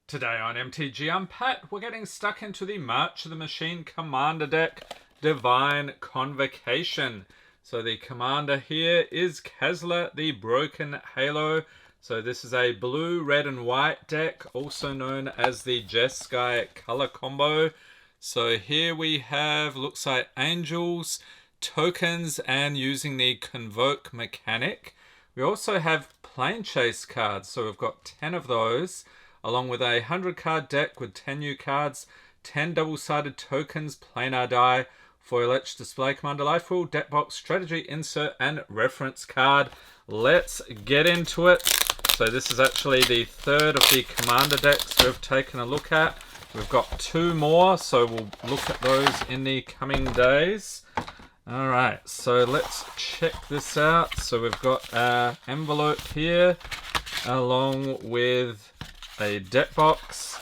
Today on MTG Unpacked, we're getting stuck into the March of the Machine Commander deck, Divine Convocation. So the commander here is Kazla, the Broken Halo. So this is a blue, red and white deck, also known as the Jeskai color combo. So here we have, looks like angels, tokens, and using the Convoke mechanic. We also have Planechase cards, so we've got 10 of those, along with a 100 card deck with 10 new cards, 10 double-sided tokens, planar die, foil etched display commander life rule, deck box, strategy insert, and reference card. Let's get into it. So this is actually the third of the commander decks we've taken a look at. We've got two more, so we'll look at those in the coming days. Alright, so let's check this out. So we've got our envelope here, along with a deck box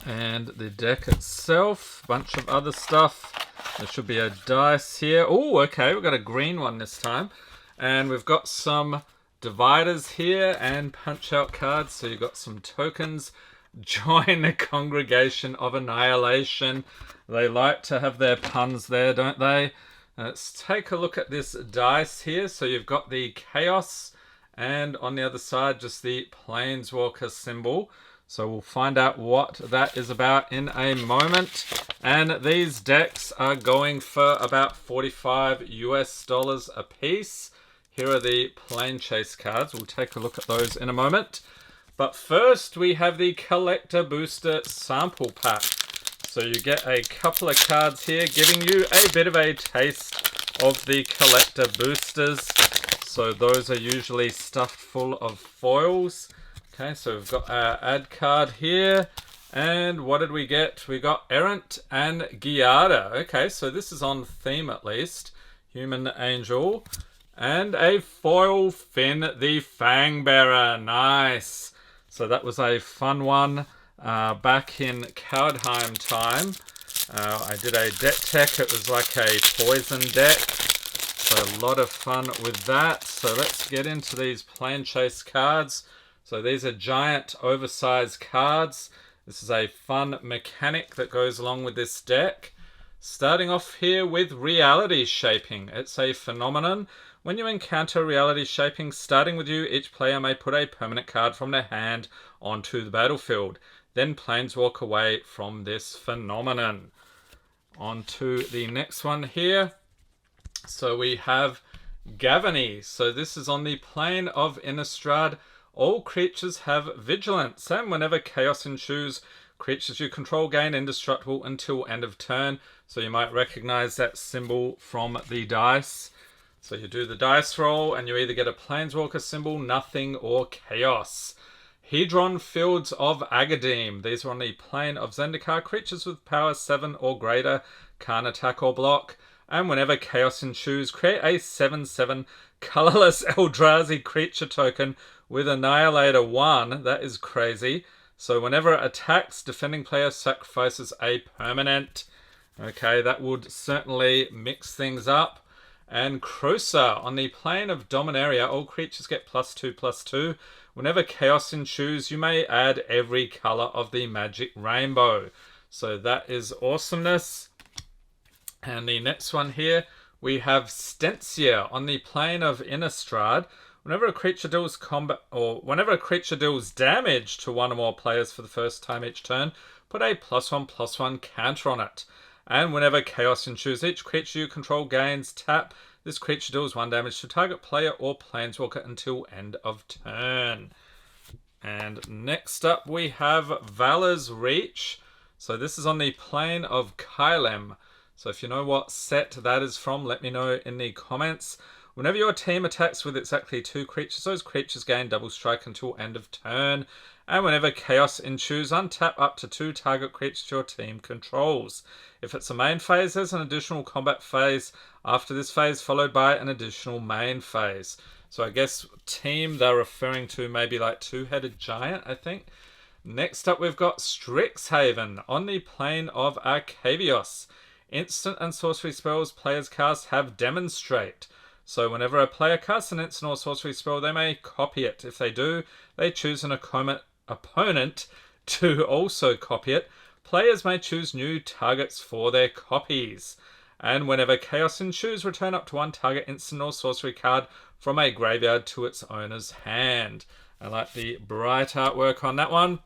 and the deck itself, bunch of other stuff. There should be a dice here. Oh, okay, we've got a green one this time, and we've got some dividers here and punch out cards. So you've got some tokens. Join the Congregation of Annihilation. They like to have their puns there, don't they? Let's take a look at this dice here. So you've got the Chaos, and on the other side, just the Planeswalker symbol. So we'll find out what that is about in a moment. And these decks are going for about $45 US a piece. Here are the Planechase cards. We'll take a look at those in a moment. But first, we have the Collector Booster Sample Pack. So you get a couple of cards here, giving you a bit of a taste of the Collector Boosters. So those are usually stuffed full of foils. Okay, so we've got our ad card here. And what did we get? We got Errant and Giada. Okay, so this is on theme at least. Human Angel. And a foil Finn the Fangbearer. Nice. So that was a fun one back in Kaldheim time. I did a deck tech. It was like a poison deck. So a lot of fun with that. So let's get into these Planechase cards. So these are giant oversized cards. This is a fun mechanic that goes along with this deck. Starting off here with Reality Shaping. It's a phenomenon. When you encounter reality shaping starting with you, each player may put a permanent card from their hand onto the battlefield. Then planeswalk away from this phenomenon. On to the next one here. So we have Gavany. So this is on the plane of Innistrad. All creatures have vigilance, and whenever chaos ensues, creatures you control gain indestructible until end of turn. So you might recognize that symbol from the dice. So you do the dice roll, and you either get a Planeswalker symbol, nothing, or chaos. Hedron Fields of Agadeem. These are on the plane of Zendikar. Creatures with power 7 or greater can't attack or block. And whenever chaos ensues, create a 7/7 colorless Eldrazi creature token with Annihilator 1. That is crazy. So whenever it attacks, defending player sacrifices a permanent. Okay, that would certainly mix things up. And Krosa, on the plane of Dominaria, all creatures get +2/+2. Whenever chaos ensues, you may add every color of the magic rainbow. So that is awesomeness. And the next one here, we have Stencia on the plane of Innistrad. Whenever a creature deals combat, or whenever a creature deals damage to one or more players for the first time each turn, put a +1/+1 counter on it. And whenever chaos ensues, each creature you control gains tap. This creature deals 1 damage to target player or planeswalker until end of turn. And next up we have Valor's Reach. So this is on the plane of Kylem. So if you know what set that is from, let me know in the comments. Whenever your team attacks with exactly 2 creatures, those creatures gain double strike until end of turn. And whenever chaos ensues, untap up to 2 target creatures your team controls. If it's a main phase, there's an additional combat phase after this phase, followed by an additional main phase. So I guess team they're referring to maybe like Two-Headed Giant, I think. Next up we've got Strixhaven on the plane of Arcavios. Instant and sorcery spells players cast have Demonstrate. So whenever a player casts an instant or sorcery spell, they may copy it. If they do, they choose an opponent To also copy it, players may choose new targets for their copies. And whenever chaos ensues, return up to one target instant or sorcery card from a graveyard to its owner's hand. I like the bright artwork on that one.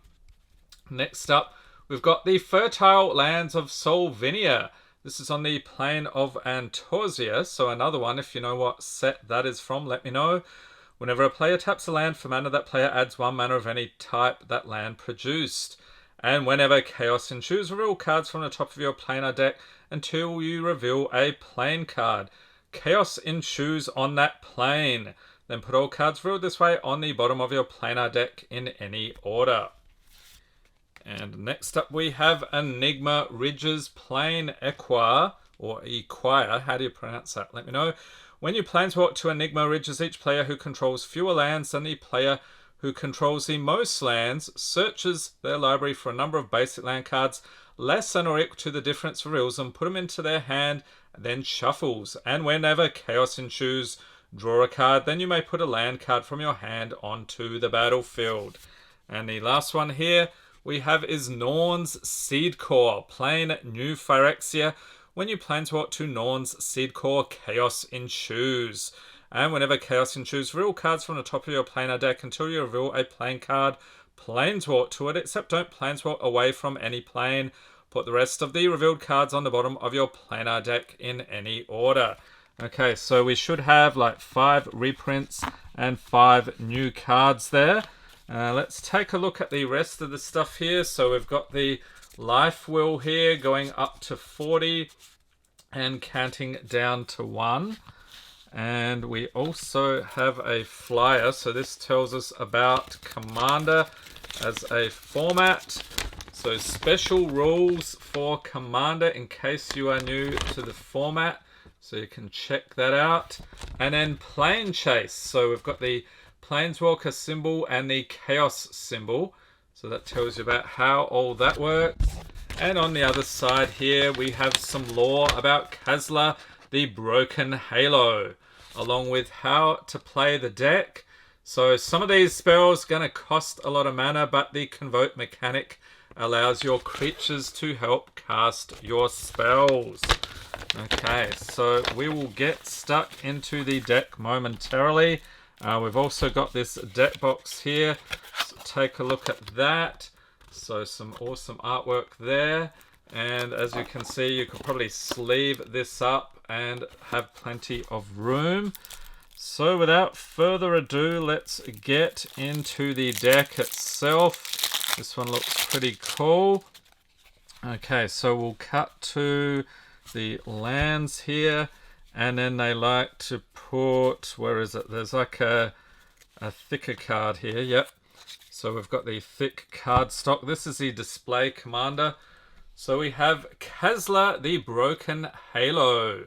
Next up, we've got the Fertile Lands of Solvinia. This is on the plane of Antorsia, so another one. If you know what set that is from, let me know. Whenever a player taps a land for mana, that player adds 1 mana of any type that land produced. And whenever chaos ensues, reveal cards from the top of your planar deck until you reveal a plane card. Chaos ensues on that plane. Then put all cards revealed this way on the bottom of your planar deck in any order. And next up we have Enigma Ridges Plane Equire, or Equire, how do you pronounce that? Let me know. When you planeswalk to Enigma Ridges, each player who controls fewer lands than the player who controls the most lands searches their library for a number of basic land cards less than or equal to the difference, reveals them, put them into their hand, then shuffles. And whenever chaos ensues, draw a card, then you may put a land card from your hand onto the battlefield. And the last one here we have is Norn's Seedcore, plain New Phyrexia. When you planeswalk to Norn's Seedcore, chaos ensues. And whenever chaos ensues, reveal cards from the top of your planar deck until you reveal a plane card. Planeswalk to it, except don't planeswalk away from any plane. Put the rest of the revealed cards on the bottom of your planar deck in any order. Okay, so we should have like 5 reprints and 5 new cards there. Let's take a look at the rest of the stuff here. So we've got the Life Wheel here going up to 40 and counting down to 1. And we also have a flyer. So this tells us about Commander as a format. So special rules for Commander in case you are new to the format. So you can check that out. And then Planechase. So we've got the Planeswalker symbol and the Chaos symbol. So that tells you about how all that works. And on the other side here, we have some lore about Kazla, the Broken Halo, along with how to play the deck. So some of these spells are going to cost a lot of mana, but the Convoke mechanic allows your creatures to help cast your spells. Okay, so we will get stuck into the deck momentarily. We've also got this deck box here, so take a look at that. So some awesome artwork there, and as you can see, you could probably sleeve this up and have plenty of room. So without further ado, let's get into the deck itself. This one looks pretty cool. Okay, so we'll cut to the lands here, and then they like to put, where is it? There's like a thicker card here, yep. So we've got the thick card stock. This is the display commander. So we have Kazla, the Broken Halo.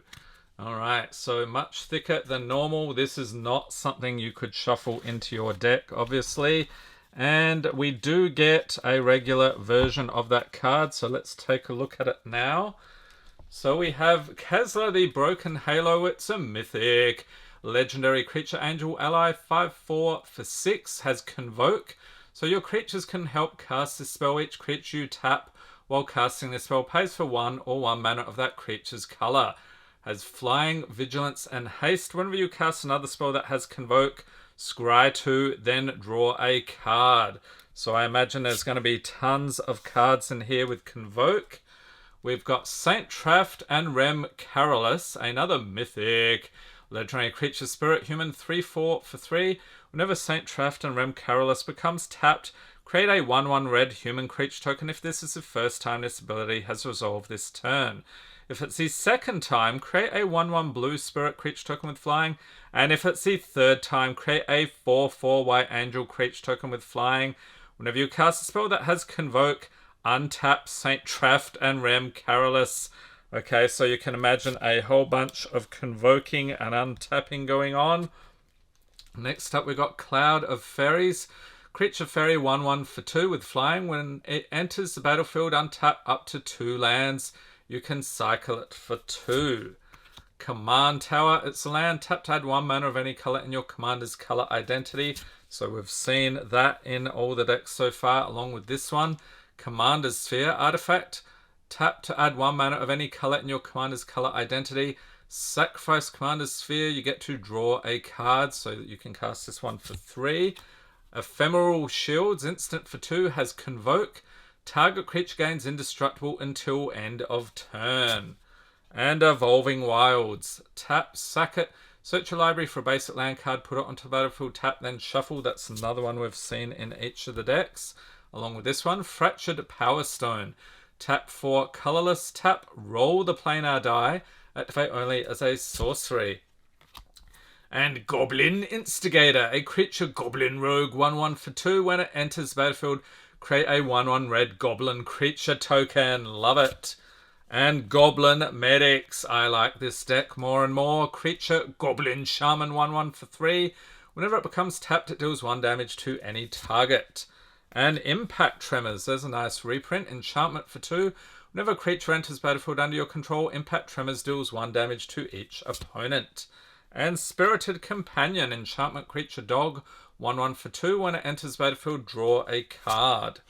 Alright, so much thicker than normal. This is not something you could shuffle into your deck, obviously. And we do get a regular version of that card, so let's take a look at it now. So we have Kazla, the Broken Halo. It's a mythic legendary creature angel ally, 5/4 for 6, has Convoke. So your creatures can help cast this spell. Each creature you tap while casting this spell pays for 1 or 1 mana of that creature's color. Has Flying, Vigilance, and Haste. Whenever you cast another spell that has Convoke, scry 2, then draw a card. So I imagine there's going to be tons of cards in here with Convoke. We've got Saint Traft and Rem Carolus, another mythic legendary creature spirit human, 3/4 for 3. Whenever Saint Traft and Rem Carolus becomes tapped, create a 1/1 red human creature token if this is the first time this ability has resolved this turn. If it's the second time, create a 1/1 blue spirit creature token with flying. And if it's the third time, create a 4/4 white angel creature token with flying. Whenever you cast a spell that has Convoke, untap Saint Traft and Rem Carolus. Okay, so you can imagine a whole bunch of convoking and untapping going on. Next up, we've got Cloud of Fairies. Creature fairy 1/1 for 2 with flying. When it enters the battlefield, untap up to 2 lands. You can cycle it for 2. Command Tower. It's a land tapped, add 1 mana of any color in your commander's color identity. So we've seen that in all the decks so far, along with this one. Commander's Sphere artifact. Tap to add 1 mana of any color in your commander's color identity. Sacrifice Commander's Sphere. You get to draw a card so that you can cast this one for 3. Ephemeral Shields, instant for 2, has Convoke. Target creature gains indestructible until end of turn. And Evolving Wilds. Tap, sack it. Search your library for a basic land card, put it onto the battlefield, tap, then shuffle. That's another one we've seen in each of the decks. Along with this one, Fractured Power Stone. Tap for colorless, tap, roll the planar die, activate only as a sorcery. And Goblin Instigator, a creature goblin rogue 1/1 for 2. When it enters the battlefield, create a 1/1 red goblin creature token. Love it. And Goblin Medics. I like this deck more and more. Creature Goblin Shaman 1/1 for 3. Whenever it becomes tapped, it deals 1 damage to any target. And Impact Tremors. There's a nice reprint. Enchantment for 2. Whenever a creature enters battlefield under your control, Impact Tremors deals 1 damage to each opponent. And Spirited Companion. Enchantment creature dog. 1/1 for 2. When it enters battlefield, draw a card.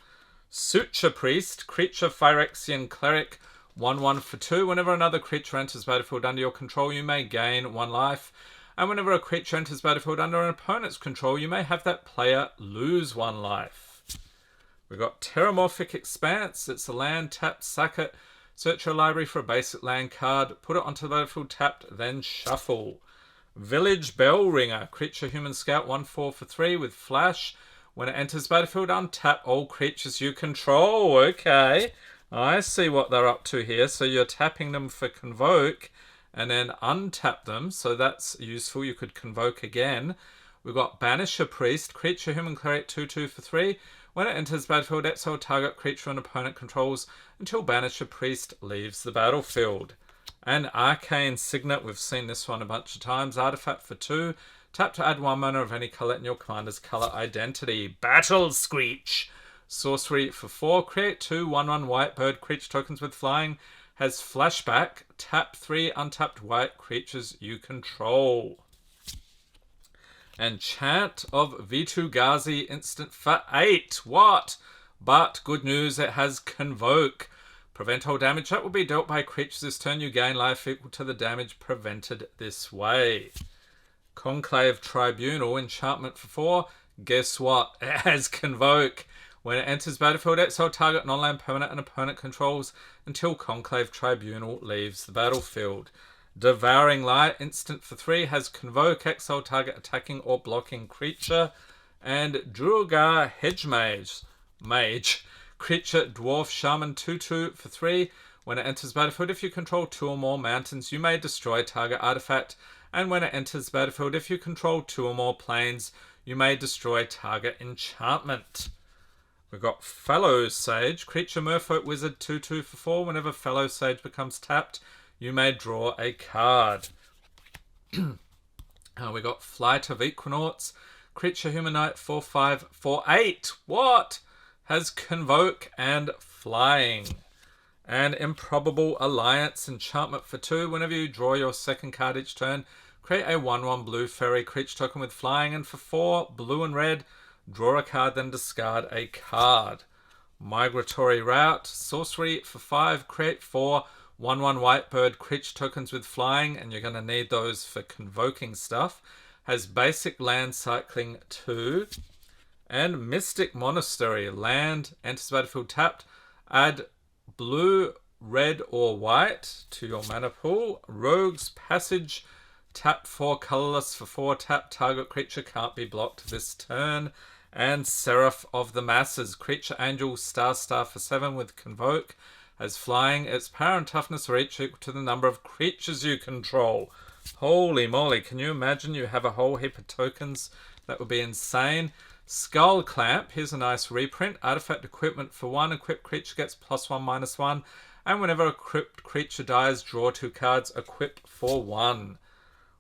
Suture Priest. Creature Phyrexian Cleric. 1/1 for 2. Whenever another creature enters battlefield under your control, you may gain 1 life. And whenever a creature enters battlefield under an opponent's control, you may have that player lose 1 life. We've got Terramorphic Expanse. It's a land, tap, sack it. Search your library for a basic land card. Put it onto the battlefield tapped, then shuffle. Village Bellringer. Creature Human Scout 1/4 for 3 with flash. When it enters battlefield, untap all creatures you control. Okay. I see what they're up to here. So you're tapping them for Convoke and then untap them. So that's useful. You could Convoke again. We've got Banisher Priest. Creature Human Cleric 2/2 for 3. When it enters battlefield, exile target creature an opponent controls until Banisher Priest leaves the battlefield. And Arcane Signet. We've seen this one a bunch of times. Artifact for 2. Tap to add 1 mana of any color in your commander's color identity. Battle Screech. Sorcery for 4. Create 2 1/1 white bird creature tokens with flying. Has flashback. Tap 3 untapped white creatures you control. And Chant of Vitu-Ghazi, instant for 8. What? But good news, it has Convoke. Prevent all damage that will be dealt by creatures this turn. You gain life equal to the damage prevented this way. Conclave Tribunal, enchantment for 4. Guess what? It has Convoke. When it enters battlefield, exile target non-land permanent and opponent controls until Conclave Tribunal leaves the battlefield. Devouring Light, instant for 3, has Convoke, exile target attacking or blocking creature. And Druagar Mage, creature Dwarf Shaman 2/2 for 3. When it enters battlefield, if you control 2 or more mountains, you may destroy target artifact. And when it enters battlefield, if you control 2 or more planes, you may destroy target enchantment. We've got Fellow Sage, creature Merfolk Wizard 2/2 for 4. Whenever Fellow Sage becomes tapped, you may draw a card. We got Flight of Equinaughts. Creature Humanite 4/5 for 8. What? Has Convoke and Flying. And Improbable Alliance. Enchantment for 2. Whenever you draw your second card each turn, create a 1/1 blue fairy creature token with Flying. And for 4, blue and red, draw a card, then discard a card. Migratory Route. Sorcery for 5. Create 4 1/1 white bird creature tokens with Flying, and you're going to need those for convoking stuff. Has basic land cycling 2. And Mystic Monastery. Land, enters battlefield tapped. Add blue, red, or white to your mana pool. Rogue's Passage. Tap 4 colorless for 4. Tap target creature can't be blocked this turn. And Seraph of the Masses. Creature Angel Star for 7 with Convoke. Has Flying. Its power and toughness are each equal to the number of creatures you control. Holy moly, can you imagine you have a whole heap of tokens? That would be insane. Skull Clamp, here's a nice reprint. Artifact equipment for 1. Equipped creature gets +1/-1. And whenever equipped creature dies, draw 2 cards. Equip for 1.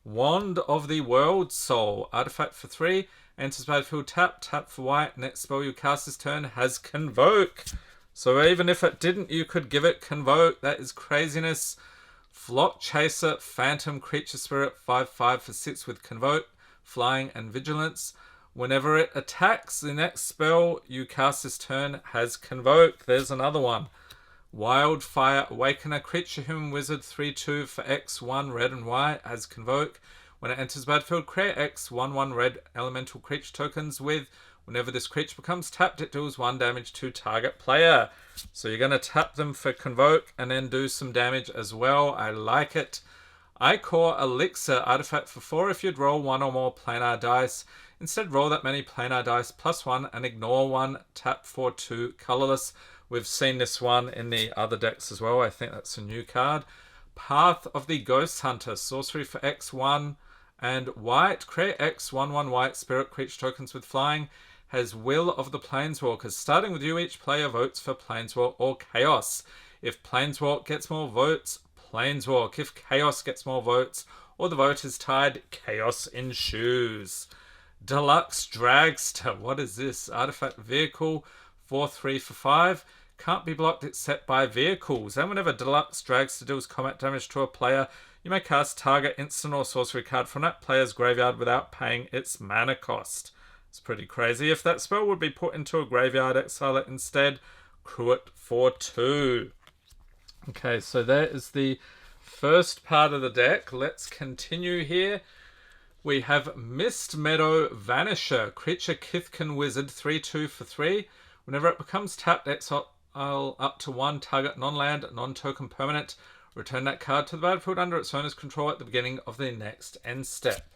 Wand of the World Soul. Artifact for 3. Enters battlefield tap. Tap for white. Next spell you cast this turn has Convoke. So even if it didn't, you could give it Convoke. That is craziness. Flock Chaser, Phantom Creature Spirit, 5/5 for 6 with Convoke, Flying, and Vigilance. Whenever it attacks, the next spell you cast this turn has Convoke. There's another one. Wildfire Awakener, creature, human, wizard, 3/2 for X, 1 red and white, has Convoke. When it enters the battlefield, create X, 1/1 red elemental creature tokens with. Whenever this creature becomes tapped, it deals 1 damage to target player. So you're going to tap them for Convoke and then do some damage as well. I like it. Ichor Elixir, artifact for 4. If you'd roll 1 or more planar dice, instead roll that many planar dice +1 and ignore 1. Tap for 2 colorless. We've seen this one in the other decks as well. I think that's a new card. Path of the Ghost Hunter, sorcery for X1 and white. Create X, 1/1 white spirit creature tokens with flying. Has Will of the Planeswalkers. Starting with you, each player votes for Planeswalk or Chaos. If Planeswalk gets more votes, Planeswalk. If Chaos gets more votes, or the vote is tied, Chaos ensues. Deluxe Dragster. What is this? Artifact vehicle, 4/3 for 5. Can't be blocked except by vehicles. And whenever Deluxe Dragster deals combat damage to a player, you may cast target instant or sorcery card from that player's graveyard without paying its mana cost. It's pretty crazy. If that spell would be put into a graveyard, exile it instead. Crew it for 2. Okay, so that is the first part of the deck. Let's continue here. We have Mist Meadow Vanisher, creature Kithkin Wizard, 3/2 for 3. Whenever it becomes tapped, exile up to 1 target non-land, non-token permanent. Return that card to the battlefield under its owner's control at the beginning of the next end step.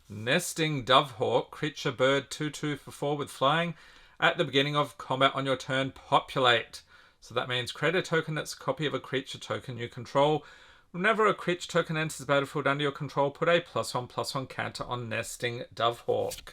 Nesting Dovehawk, creature bird, 2/2 for 4 with flying. At the beginning of combat on your turn, populate. So that means create a token that's a copy of a creature token you control. Whenever a creature token enters the battlefield under your control, put a +1/+1 counter on Nesting Dovehawk.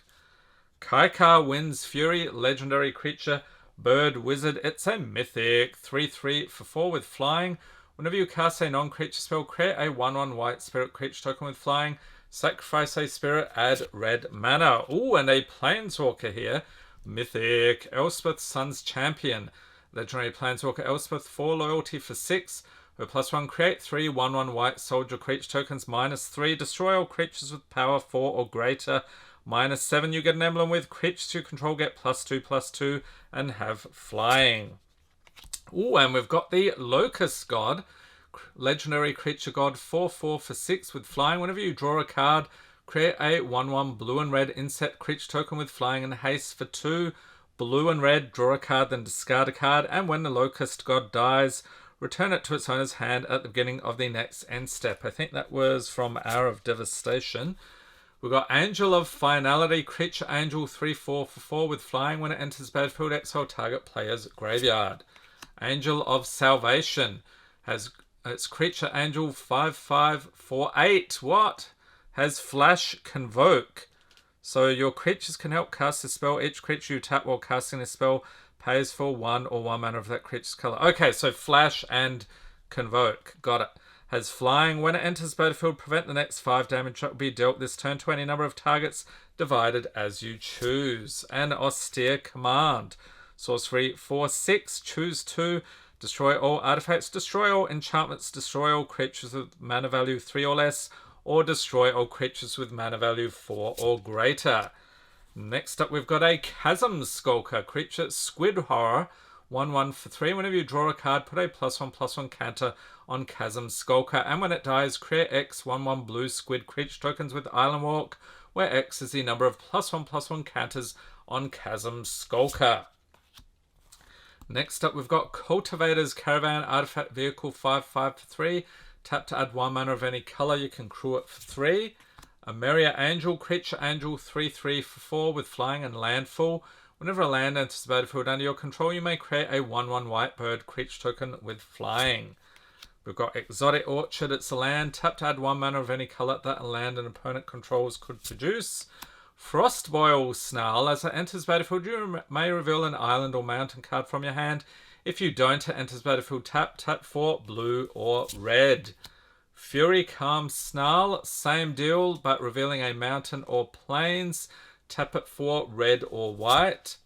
Kaikar Wind's Fury, legendary creature, bird, wizard. It's a mythic, 3/3 for 4 with flying. Whenever you cast a non-creature spell, create a 1/1 white spirit creature token with flying. Sacrifice a spirit, add red mana. Ooh, and a planeswalker here. Mythic, Elspeth Sun's Champion. Legendary planeswalker Elspeth, 4 loyalty for 6. Her +1, create 3 1/1 white soldier creature tokens, -3. Destroy all creatures with power 4 or greater. -7, you get an emblem with. Creatures you control get +2/+2 and have flying. Ooh, and we've got the Locust God. Legendary creature god, 4/4 for 6 with flying. Whenever you draw a card, create a 1/1 blue and red insect creature token with flying and haste for 2. Blue and red, draw a card, then discard a card. And when the Locust God dies, return it to its owner's hand at the beginning of the next end step. I think that was from Hour of Devastation. We've got Angel of Finality, creature angel, 3/4 for 4 with flying. When it enters battlefield, exile target player's graveyard. Angel of Salvation has its creature angel, 5/5 for 8. What? Has flash Convoke. So your creatures can help cast a spell. Each creature you tap while casting a spell pays for 1 or 1 mana of that creature's color. Okay, so flash and Convoke. Got it. Has flying. When it enters battlefield, prevent the next 5 damage that will be dealt this turn to any number of targets, divided as you choose. An Austere Command. Sorcery for 6. Choose 2. Destroy all artifacts. Destroy all enchantments. Destroy all creatures with mana value 3 or less. Or destroy all creatures with mana value 4 or greater. Next up, we've got a Chasm Skulker. Creature Squid Horror. 1/1 for 3. Whenever you draw a card, put a +1/+1 counter on Chasm Skulker. And when it dies, create X 1/1 blue squid creature tokens with Island Walk, where X is the number of +1/+1 counters on Chasm Skulker. Next up, we've got Cultivator's Caravan, artifact vehicle, 5/5 for 3. Tap to add 1 mana of any color. You can crew it for 3. Ameria Angel, creature angel, 3/3 for 4 with flying and landfall. Whenever a land enters the battlefield under your control, you may create a 1/1 white bird creature token with flying. We've got Exotic Orchard. It's a land. Tap to add 1 mana of any color that a land an opponent controls could produce. Frostboil Snarl. As it enters battlefield, you may reveal an island or mountain card from your hand. If you don't, it enters battlefield, tap for blue or red. Fury Calm Snarl. Same deal, but revealing a mountain or plains. Tap it for red or white.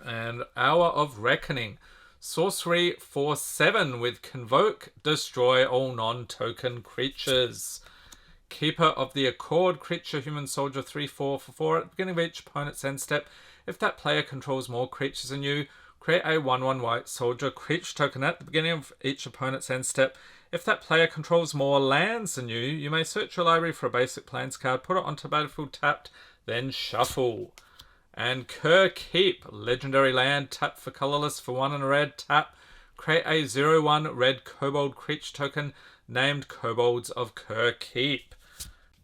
And Hour of Reckoning. Sorcery for 7 with Convoke. Destroy all non-token creatures. Keeper of the Accord, creature, human, soldier, 3/4 for 4. At the beginning of each opponent's end step, if that player controls more creatures than you, create a 1/1 white soldier creature token. At the beginning of each opponent's end step, if that player controls more lands than you may search your library for a basic plains card, put it onto battlefield tapped, then shuffle. And Kerr Keep, legendary land, tap for colorless for 1 and a red, tap. Create a 0/1 red kobold creature token named Kobolds of Kerr Keep.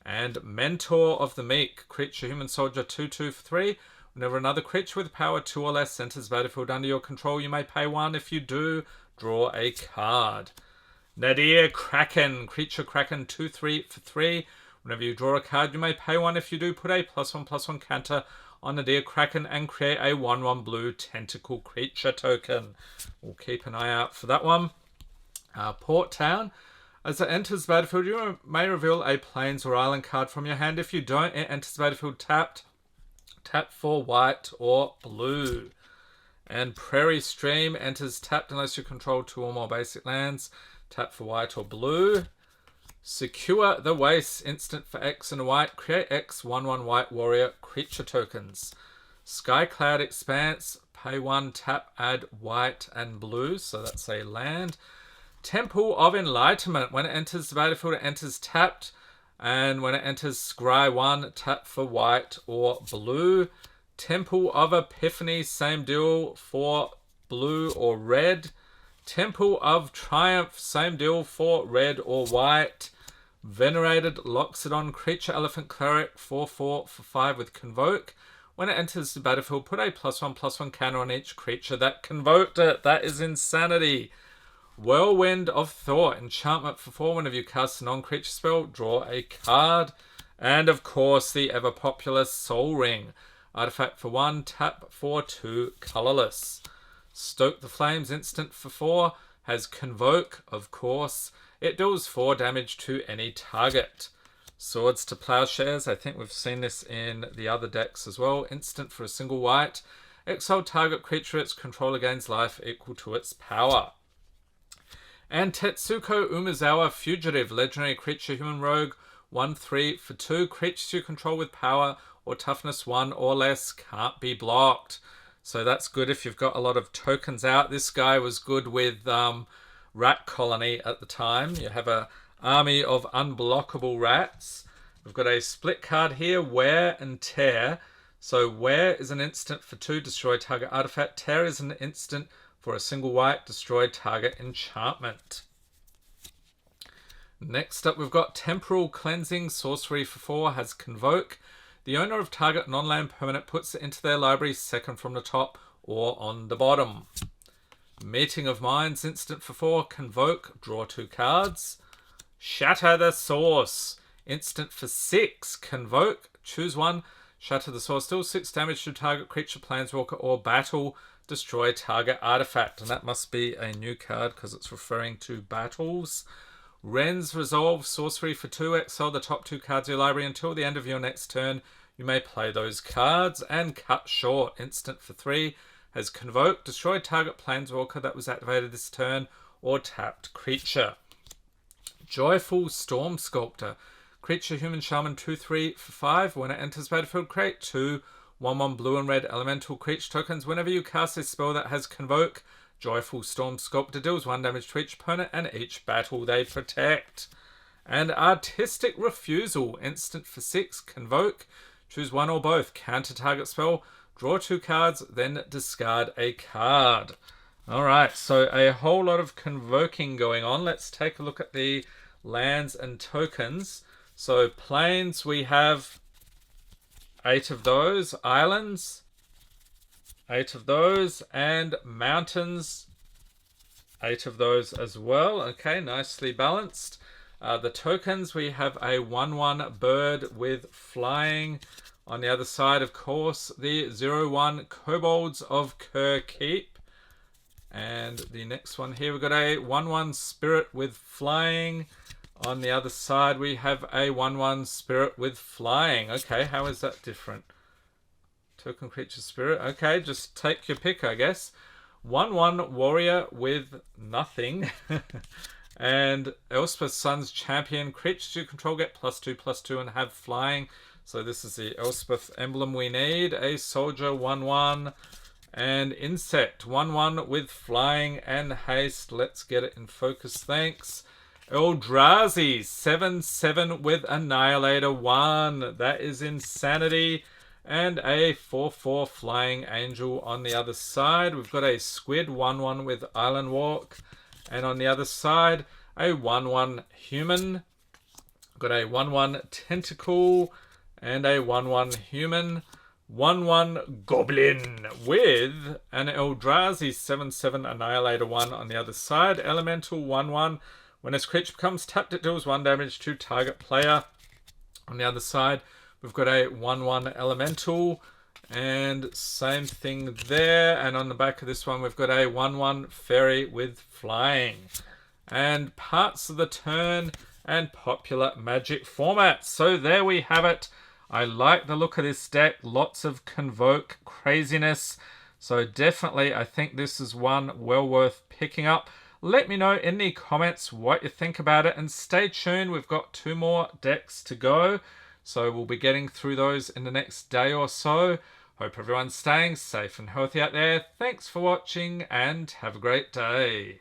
And Mentor of the Meek, creature, human, soldier, 2/2 for 3. Whenever another creature with power 2 or less enters battlefield under your control, you may pay 1. If you do, draw a card. Nadir Kraken, creature, Kraken, 2/3 for 3. Whenever you draw a card, you may pay 1. If you do, put a +1/+1 counter on Nadir Kraken and create a 1/1 blue tentacle creature token. We'll keep an eye out for that one. Port Town. As it enters the battlefield, you may reveal a plains or island card from your hand. If you don't, it enters the battlefield tapped. Tap for white or blue. And Prairie Stream enters tapped unless you control 2 or more basic lands. Tap for white or blue. Secure the Waste, instant for X and white. Create X 1/1 white warrior creature tokens. Skycloud Expanse, pay 1, tap, add white and blue. So that's a land. Temple of Enlightenment. When it enters the battlefield, it enters tapped. And when it enters Scry 1, tap for white or blue. Temple of Epiphany, same deal for blue or red. Temple of Triumph, same deal for red or white. Venerated Loxodon, creature, elephant, cleric, 4/4 for 5 with Convoke. When it enters the battlefield, put a +1/+1 counter on each creature that convoked it. That is insanity. Whirlwind of Thought, enchantment for 4. Whenever you cast a non-creature spell, draw a card. And of course, the ever-popular Soul Ring. Artifact for 1, tap for 2, colorless. Stoke the Flames, instant for 4, has Convoke, of course. It deals 4 damage to any target. Swords to Plowshares, I think we've seen this in the other decks as well. Instant for a single white. Exile target creature, its controller gains life equal to its power. And Tetsuko Umezawa, fugitive, legendary creature, human rogue, 1/3 for 2. Creatures you control with power or toughness 1 or less can't be blocked. So that's good if you've got a lot of tokens out. This guy was good with Rat Colony at the time. You have a army of unblockable rats. We've got a split card here, Wear and Tear. So Wear is an instant for 2, destroy target artifact. Tear is an instant for a single white, destroy target enchantment. Next up, we've got Temporal Cleansing, sorcery for 4, has Convoke. The owner of target non-land permanent puts it into their library second from the top or on the bottom. Meeting of Minds, instant for 4, Convoke, draw 2 cards. Shatter the Source, instant for 6, Convoke, choose 1. Shatter the Source, deal 6 damage to target creature, planeswalker, or battle. Destroy target artifact. And that must be a new card because it's referring to battles. Ren's Resolve, sorcery for 2, exile the top 2 cards of your library until the end of your next turn. You may play those cards. And Cut Short, instant for 3, has Convoke, destroy target planeswalker that was activated this turn or tapped creature. Joyful Storm Sculptor, creature, human, shaman, 2/3 for 5. When it enters battlefield, create 2 1/1 blue and red elemental creature tokens. Whenever you cast a spell that has Convoke, Joyful Storm Sculptor deals 1 damage to each opponent and each battle they protect. And Artistic Refusal, instant for 6, Convoke, choose 1 or both, counter target spell, draw 2 cards, then discard a card. Alright, so a whole lot of convoking going on. Let's take a look at the lands and tokens. So plains, we have 8 of those. Islands, 8 of those. And mountains, 8 of those as well. Okay, nicely balanced. The tokens, we have a 1/1 bird with flying. On the other side, of course, the 0/1 Kobolds of Kerr Keep. And the next one here, we've got a 1/1 Spirit with flying. On the other side, we have a 1/1 Spirit with flying. Okay, how is that different? Token creature spirit. Okay, just take your pick, I guess. 1/1 Warrior with nothing. And Elspeth's Son's Champion. Creatures you control get +2/+2 and have flying. So this is the Elspeth emblem we need. A soldier 1/1. And insect 1/1 with flying and haste. Let's get it in focus, thanks. Eldrazi 7/7 with Annihilator 1. That is insanity. And a 4/4 flying angel on the other side. We've got a squid 1/1 with Island Walk. And on the other side, a 1/1 human. Got a 1/1 tentacle and a 1/1 human. 1/1 goblin with an Eldrazi 7/7 Annihilator 1 on the other side. Elemental 1/1. When this creature becomes tapped, it deals 1 damage to target player. On the other side, we've got a 1/1 elemental. And same thing there. And on the back of this one, we've got a 1/1 fairy with flying. And parts of the turn and popular Magic formats. So there we have it. I like the look of this deck. Lots of Convoke craziness. So definitely, I think this is one well worth picking up. Let me know in the comments what you think about it. And stay tuned. We've got 2 more decks to go. So we'll be getting through those in the next day or so. Hope everyone's staying safe and healthy out there. Thanks for watching and have a great day.